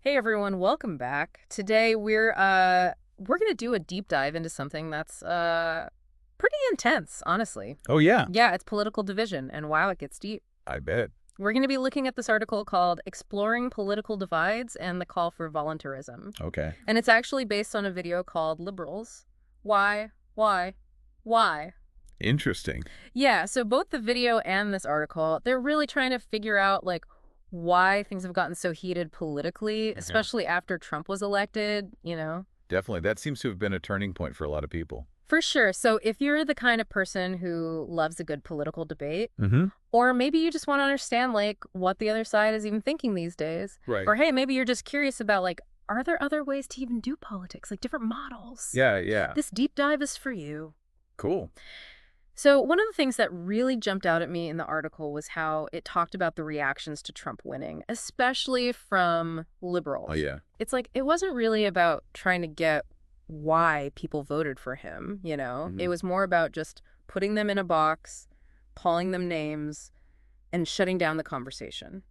Hey everyone, welcome back. Today we're going to do a deep dive into something that's pretty intense, honestly. Oh, yeah, Yeah, it's political division, and wow, it gets deep. I bet. We're going to be looking at this article called Exploring Political Divides and the Call for Voluntarism. Okay. And it's actually based on a video called Liberals. Why? Why? Why? Interesting. Yeah, so both the video and this article, they're really trying to figure out why things have gotten so heated politically, Yeah. especially after Trump was elected. Definitely. That seems to have been a turning point for a lot of people. For sure. So if you're the kind of person who loves a good political debate, Mm-hmm. or maybe you just want to understand what the other side is even thinking these days, Right. or hey, maybe you're just curious about are there other ways to even do politics, like different models? Yeah, yeah. This deep dive is for you. Cool. So, one of the things that really jumped out at me in the article was how it talked about the reactions to Trump winning, especially from Oh, liberals. yeah. It's like it wasn't really about trying to get why people voted for him. Hmm. It was more about just putting them in a box, calling them names, and shutting down the conversation.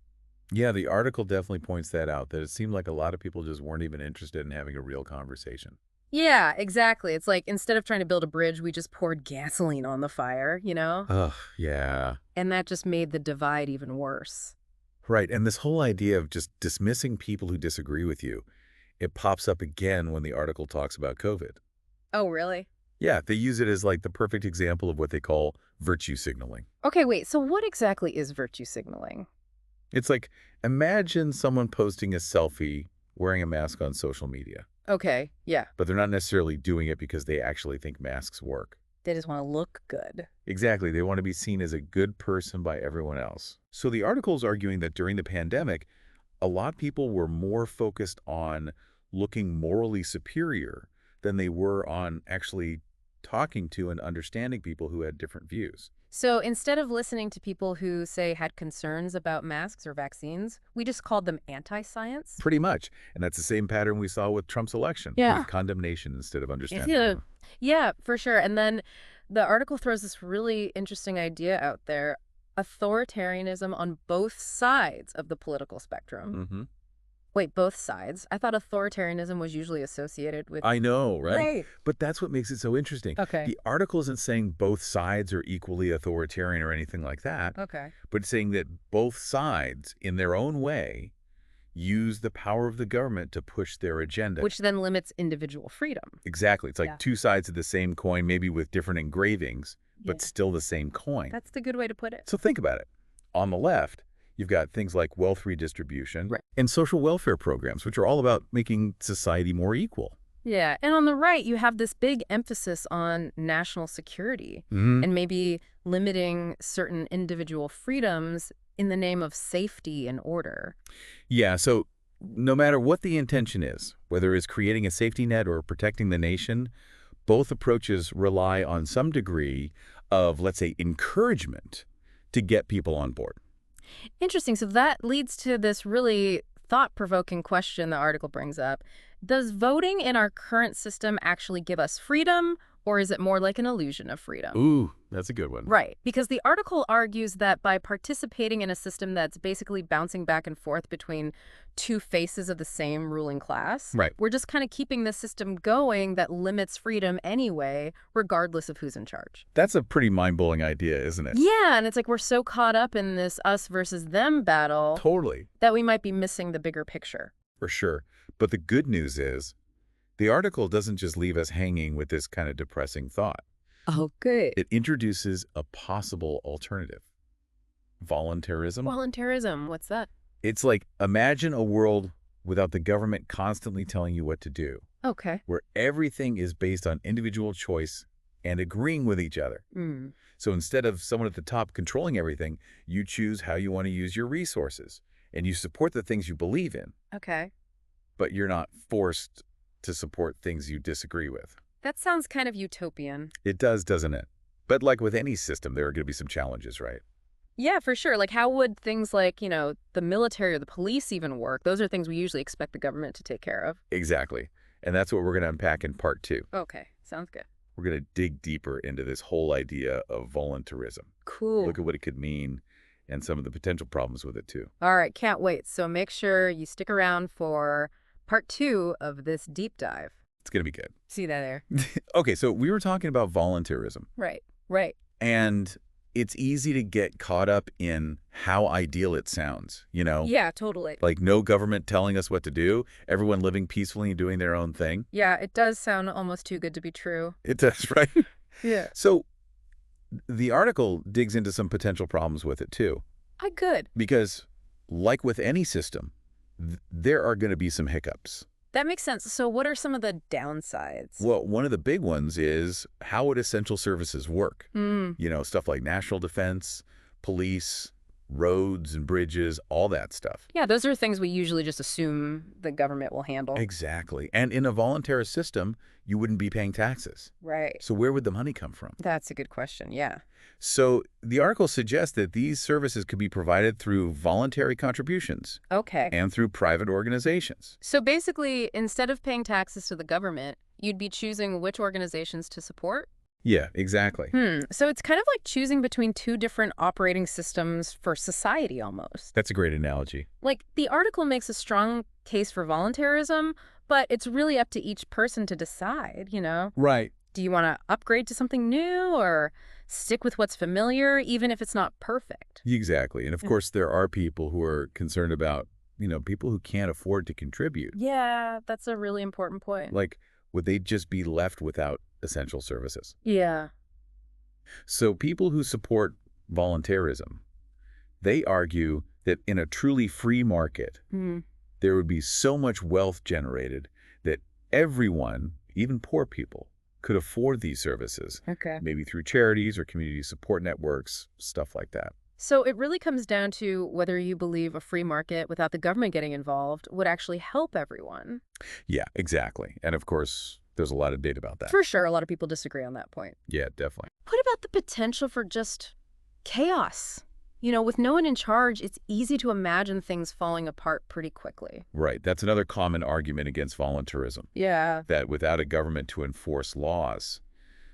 Yeah, the article definitely points that out, that it seemed like a lot of people just weren't even interested in having a real conversation. Yeah, exactly. It's like instead of trying to build a bridge, we just poured gasoline on the fire? Ugh, yeah. And that just made the divide even worse. Right. And this whole idea of just dismissing people who disagree with you, it pops up again when the article talks about COVID. Oh, really? Yeah, they use it as like the perfect example of what they call virtue signaling. Okay, wait. So what exactly is virtue signaling? It's like, imagine someone posting a selfie wearing a mask on social media, Okay, yeah. but they're not necessarily doing it because they actually think masks work. They just want to look good. Exactly. They want to be seen as a good person by everyone else. So the article is arguing that during the pandemic, a lot of people were more focused on looking morally superior than they were on actually talking to and understanding people who had different views. So instead of listening to people who, say, had concerns about masks or vaccines, we just called them anti-science? Pretty much. And that's the same pattern we saw with Trump's election, Yeah. with condemnation instead of understanding. Yeah. Yeah, for sure. And then the article throws this really interesting idea out there, authoritarianism on both sides of the political spectrum. Mm-hmm. Wait, both sides? I thought authoritarianism was usually associated with... I know, right? Right. But that's what makes it so interesting. Okay. The article isn't saying both sides are equally authoritarian or anything like that, Okay. but it's saying that both sides, in their own way, use the power of the government to push their agenda. Which then limits individual freedom. Exactly. It's like Yeah. two sides of the same coin, maybe with different engravings, but Yeah. still the same coin. That's the good way to put it. So think about it. On the left, you've got things like wealth redistribution Right. and social welfare programs, which are all about making society more equal. Yeah. And on the right, you have this big emphasis on national security Mm-hmm. and maybe limiting certain individual freedoms in the name of safety and order. Yeah, so no matter what the intention is, whether it's creating a safety net or protecting the nation, both approaches rely on some degree of, let's say, encouragement to get people on board. Interesting. So that leads to this really thought-provoking question the article brings up. Does voting in our current system actually give us freedom, or is it more like an illusion of freedom? Ooh, that's a good one. Right, because the article argues that by participating in a system that's basically bouncing back and forth between two faces of the same ruling class, Right. we're just kind of keeping the system going that limits freedom anyway, regardless of who's in charge. That's a pretty mind-blowing idea, isn't it? Yeah, and it's like we're so caught up in this us versus them battle Totally, that we might be missing the bigger picture. for sure. But the good news is, the article doesn't just leave us hanging with this kind of depressing thought. Oh, good. It introduces a possible alternative. Voluntarism. Voluntarism, what's that? It's like, imagine a world without the government constantly telling you what to do, Okay. where everything is based on individual choice and agreeing with each other. Mm. So instead of someone at the top controlling everything, you choose how you want to use your resources, and you support the things you believe in, Okay. but you're not forced to support things you disagree with. That sounds kind of utopian. It does, doesn't it? But like with any system, there are going to be some challenges, right? Yeah, for sure. Like, how would things like the military or the police even work? Those are things we usually expect the government to take care of. Exactly. And that's what we're going to unpack in part 2. Okay, sounds good. We're going to dig deeper into this whole idea of voluntarism. Cool. Look at what it could mean and some of the potential problems with it, too. All right, can't wait. So make sure you stick around for part 2 of this deep dive. It's going to be good. See that there? Okay, so we were talking about voluntarism. Right, right. And it's easy to get caught up in how ideal it sounds, you know? Yeah, totally. Like no government telling us what to do, everyone living peacefully and doing their own thing. Yeah, it does sound almost too good to be true. It does, right? Yeah. So the article digs into some potential problems with it, too. Good. Because like with any system, there are going to be some hiccups. That makes sense. So what are some of the downsides? Well, one of the big ones is how would essential services work? You know, stuff like national defense, police, roads and bridges, all that stuff. Yeah, those are things we usually just assume the government will handle. Exactly. And in a voluntary system, you wouldn't be paying taxes. Right. So where would the money come from? That's a good question, yeah. So the article suggests that these services could be provided through voluntary contributions Okay. and through private organizations. So basically, instead of paying taxes to the government, you'd be choosing which organizations to support? Yeah, exactly. So it's kind of like choosing between two different operating systems for society almost. That's a great analogy. Like, the article makes a strong case for voluntarism, but it's really up to each person to decide, you know? Right. Do you want to upgrade to something new or stick with what's familiar, even if it's not perfect? Exactly. And of course, there are people who are concerned about, people who can't afford to contribute. Yeah, that's a really important point. Like, would they just be left without essential services? Yeah. So people who support voluntarism, they argue that in a truly free market, there would be so much wealth generated that everyone, even poor people, could afford these services. Okay. Maybe through charities or community support networks, stuff like that. So it really comes down to whether you believe a free market without the government getting involved would actually help everyone. Yeah, exactly. And of course, there's a lot of data about that. For sure, a lot of people disagree on that point. Yeah, definitely. What about the potential for just chaos? You know, with no one in charge, it's easy to imagine things falling apart pretty quickly. Right. That's another common argument against voluntarism. Yeah. That without a government to enforce laws,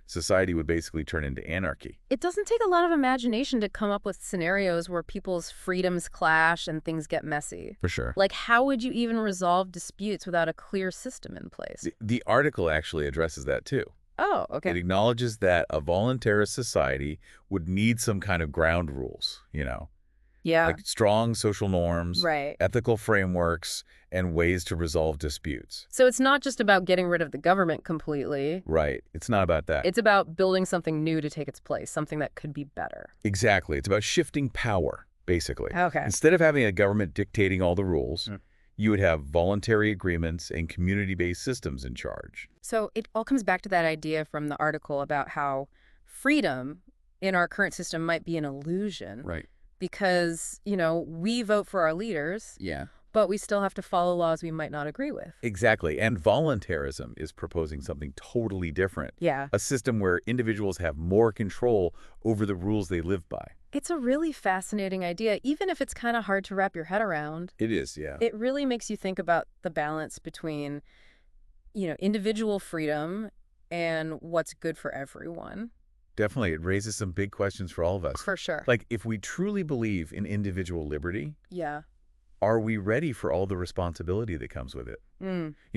society would basically turn into anarchy. It doesn't take a lot of imagination to come up with scenarios where people's freedoms clash and things get messy. For sure. Like, how would you even resolve disputes without a clear system in place? The article actually addresses that too. Oh, It okay. acknowledges that a voluntarist society would need some kind of ground rules, Yeah. like strong social norms, Right. ethical frameworks, and ways to resolve disputes. So it's not just about getting rid of the government completely. Right. It's not about that. It's about building something new to take its place, something that could be better. Exactly. It's about shifting power, basically. Okay. Instead of having a government dictating all the rules, you would have voluntary agreements and community-based systems in charge. So it all comes back to that idea from the article about how freedom in our current system might be an illusion. Right. Because, we vote for our leaders, Yeah. but we still have to follow laws we might not agree with. Exactly. And voluntarism is proposing something totally different. Yeah. A system where individuals have more control over the rules they live by. It's a really fascinating idea, even if it's kind of hard to wrap your head around. It is, yeah. It really makes you think about the balance between, individual freedom and what's good for everyone. Definitely. It raises some big questions for all of us. For sure. Like, if we truly believe in individual liberty, Yeah. are we ready for all the responsibility that comes with it?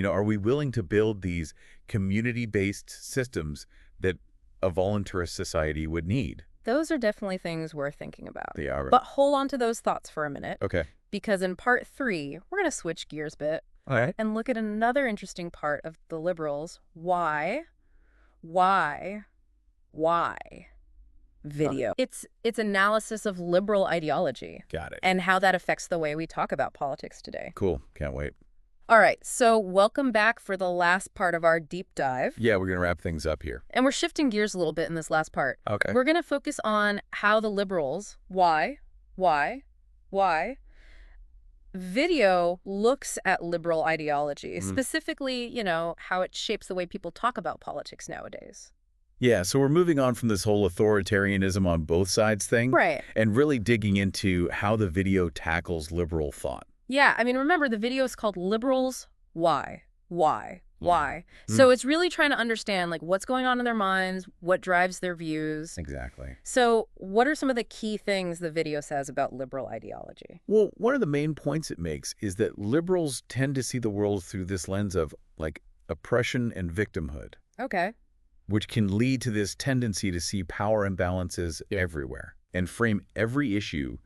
Are we willing to build these community-based systems that a voluntarist society would need? Those are definitely things we're thinking about. They are. But hold on to those thoughts for a minute, Okay. because in part 3, we're going to switch gears a bit All right. and look at another interesting part of the liberals' why video. It's analysis of liberal ideology Got it. and how that affects the way we talk about politics today. Cool. Can't wait. All right, so welcome back for the last part of our deep dive. Yeah, we're going to wrap things up here. And we're shifting gears a little bit in this last part. Okay. We're going to focus on how the liberals, why, video looks at liberal ideology, specifically, how it shapes the way people talk about politics nowadays. Yeah, so we're moving on from this whole authoritarianism on both sides thing. Right. And really digging into how the video tackles liberal thought. Yeah, I mean, remember, the video is called Liberals, Why? Why? Yeah. Why? So it's really trying to understand, like, what's going on in their minds, what drives their views. Exactly. So what are some of the key things the video says about liberal ideology? Well, one of the main points it makes is that liberals tend to see the world through this lens of, like, oppression and victimhood, Okay. which can lead to this tendency to see power imbalances everywhere and frame every issue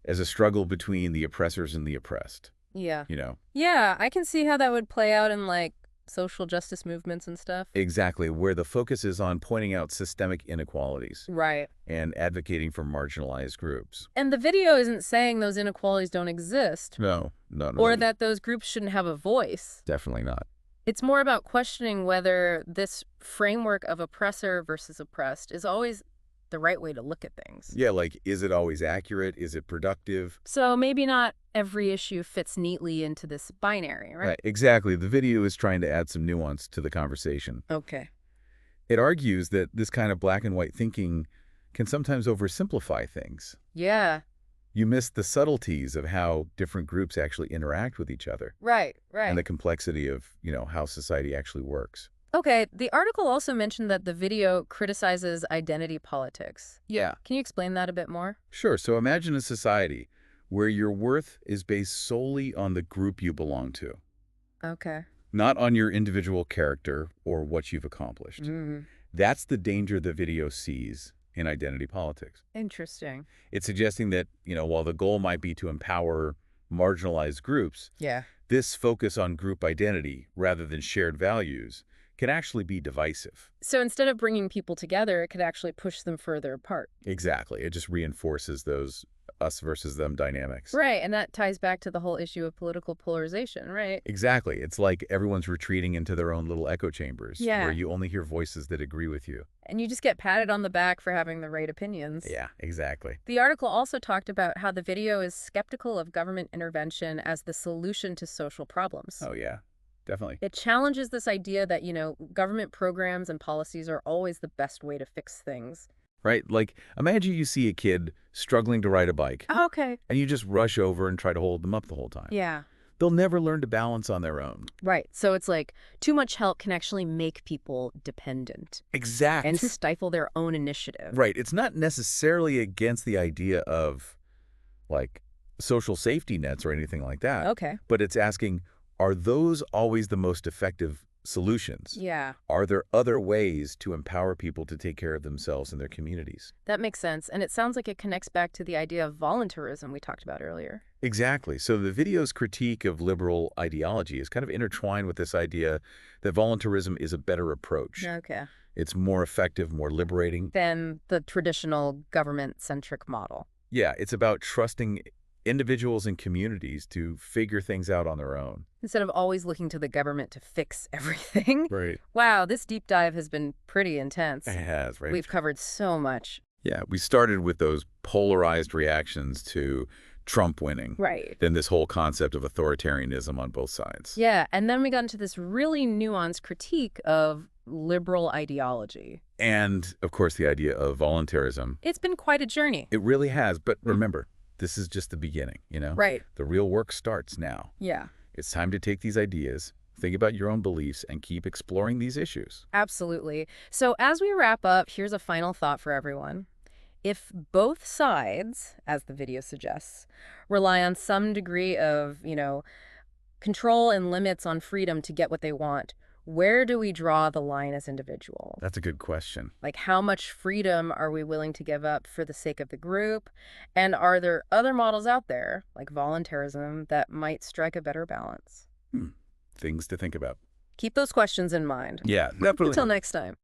as a struggle between the oppressors and the oppressed, Yeah. you know? Yeah, I can see how that would play out in, like, social justice movements and stuff. Exactly, where the focus is on pointing out systemic inequalities Right. and advocating for marginalized groups. And the video isn't saying those inequalities don't exist No, no, or no, that those groups shouldn't have a voice. definitely not. It's more about questioning whether this framework of oppressor versus oppressed is always the right way to look at things. Yeah, like, is it always accurate? Is it productive? So maybe not every issue fits neatly into this binary, right? Right, exactly. The video is trying to add some nuance to the conversation. Okay. It argues that this kind of black and white thinking can sometimes oversimplify things. Yeah. You miss the subtleties of how different groups actually interact with each other Right, and the right. complexity of, how society actually works. Okay, the article also mentioned that the video criticizes identity politics. Yeah. Can you explain that a bit more? Sure. So imagine a society where your worth is based solely on the group you belong to, Okay. not on your individual character or what you've accomplished. Mm, That's the danger the video sees in identity politics. interesting. It's suggesting that, while the goal might be to empower marginalized groups, Yeah. this focus on group identity rather than shared values can actually be divisive. So instead of bringing people together, it could actually push them further apart. Exactly. It just reinforces those us versus them dynamics. Right, and that ties back to the whole issue of political polarization, right? Exactly. It's like everyone's retreating into their own little echo chambers Yeah. where you only hear voices that agree with you. And you just get patted on the back for having the right opinions. Yeah, exactly. The article also talked about how the video is skeptical of government intervention as the solution to social problems. Oh, yeah, definitely. It challenges this idea that, government programs and policies are always the best way to fix things. Right? Like, imagine you see a kid struggling to ride a bike Okay. and you just rush over and try to hold them up the whole time. Yeah. They'll never learn to balance on their own. Right. So it's like too much help can actually make people dependent Exactly. and stifle their own initiative. Right. It's not necessarily against the idea of, like, social safety nets or anything like that. Okay. But it's asking, are those always the most effective solutions? Yeah, Are there other ways to empower people to take care of themselves and their communities? that makes sense. And it sounds like it connects back to the idea of voluntarism we talked about earlier. Exactly. So the video's critique of liberal ideology is kind of intertwined with this idea that voluntarism is a better approach. Okay. It's more effective, more liberating. Than the traditional government-centric model. Yeah, it's about trusting individuals and communities to figure things out on their own. Instead of always looking to the government to fix everything. Right. Wow, this deep dive has been pretty intense. It has, right? We've covered so much. Yeah, we started with those polarized reactions to Trump winning. Right. Then this whole concept of authoritarianism on both sides. Yeah, and then we got into this really nuanced critique of liberal ideology. And, of course, the idea of voluntarism. It's been quite a journey. It really has. But remember, this is just the beginning, Right. The real work starts now. Yeah. It's time to take these ideas, think about your own beliefs, and keep exploring these issues. Absolutely. So as we wrap up, here's a final thought for everyone. If both sides, as the video suggests, rely on some degree of, control and limits on freedom to get what they want, where do we draw the line as individuals? That's a good question. Like, how much freedom are we willing to give up for the sake of the group? And are there other models out there, like voluntarism, that might strike a better balance? Things to think about. Keep those questions in mind. Yeah, definitely. Until next time.